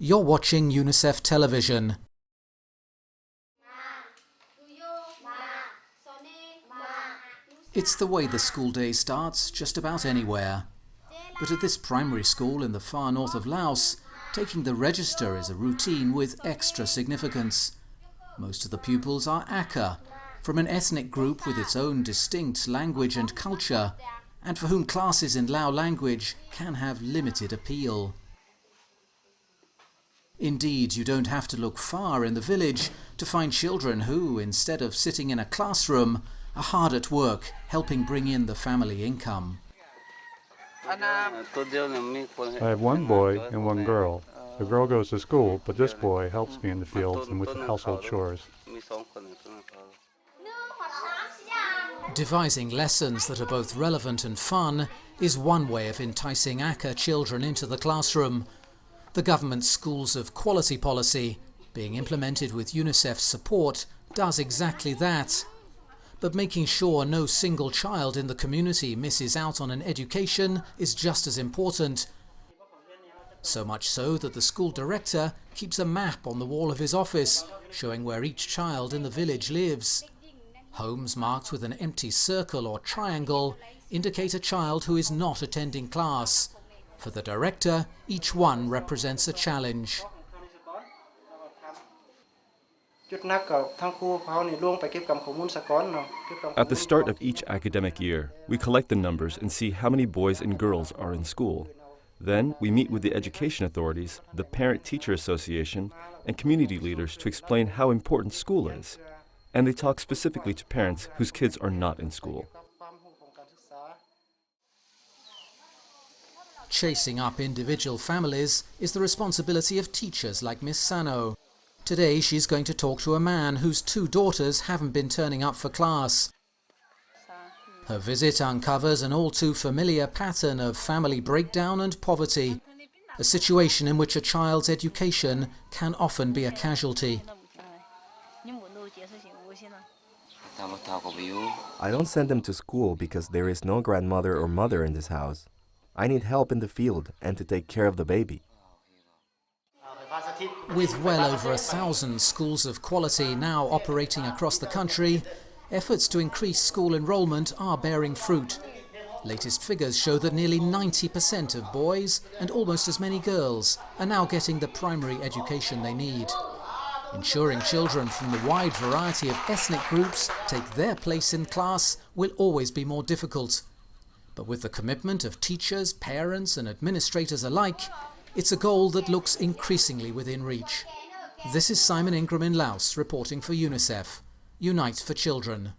You're watching UNICEF television. It's the way the school day starts just about anywhere. But at this primary school in the far north of Laos, taking the register is a routine with extra significance. Most of the pupils are Akha, from an ethnic group with its own distinct language and culture, and for whom classes in Lao language can have limited appeal. Indeed, you don't have to look far in the village to find children who, instead of sitting in a classroom, are hard at work helping bring in the family income. I have one boy and one girl. The girl goes to school, but this boy helps me in the fields and with the household chores. Devising lessons that are both relevant and fun is one way of enticing Akha children into the classroom. The government's Schools of Quality policy, being implemented with UNICEF's support, does exactly that. But making sure no single child in the community misses out on an education is just as important. So much so that the school director keeps a map on the wall of his office showing where each child in the village lives. Homes marked with an empty circle or triangle indicate a child who is not attending class. For the director, each one represents a challenge. At the start of each academic year, we collect the numbers and see how many boys and girls are in school. Then we meet with the education authorities, the Parent-Teacher Association, and community leaders to explain how important school is. And they talk specifically to parents whose kids are not in school. Chasing up individual families is the responsibility of teachers like Miss Sano. Today she's going to talk to a man whose two daughters haven't been turning up for class. Her visit uncovers an all too familiar pattern of family breakdown and poverty, a situation in which a child's education can often be a casualty. I don't send them to school because there is no grandmother or mother in this house. I need help in the field and to take care of the baby. With well over 1,000 schools of quality now operating across the country, efforts to increase school enrollment are bearing fruit. Latest figures show that nearly 90% of boys and almost as many girls are now getting the primary education they need. Ensuring children from the wide variety of ethnic groups take their place in class will always be more difficult. But with the commitment of teachers, parents and administrators alike, it's a goal that looks increasingly within reach. This is Simon Ingram in Laos reporting for UNICEF. Unite for Children.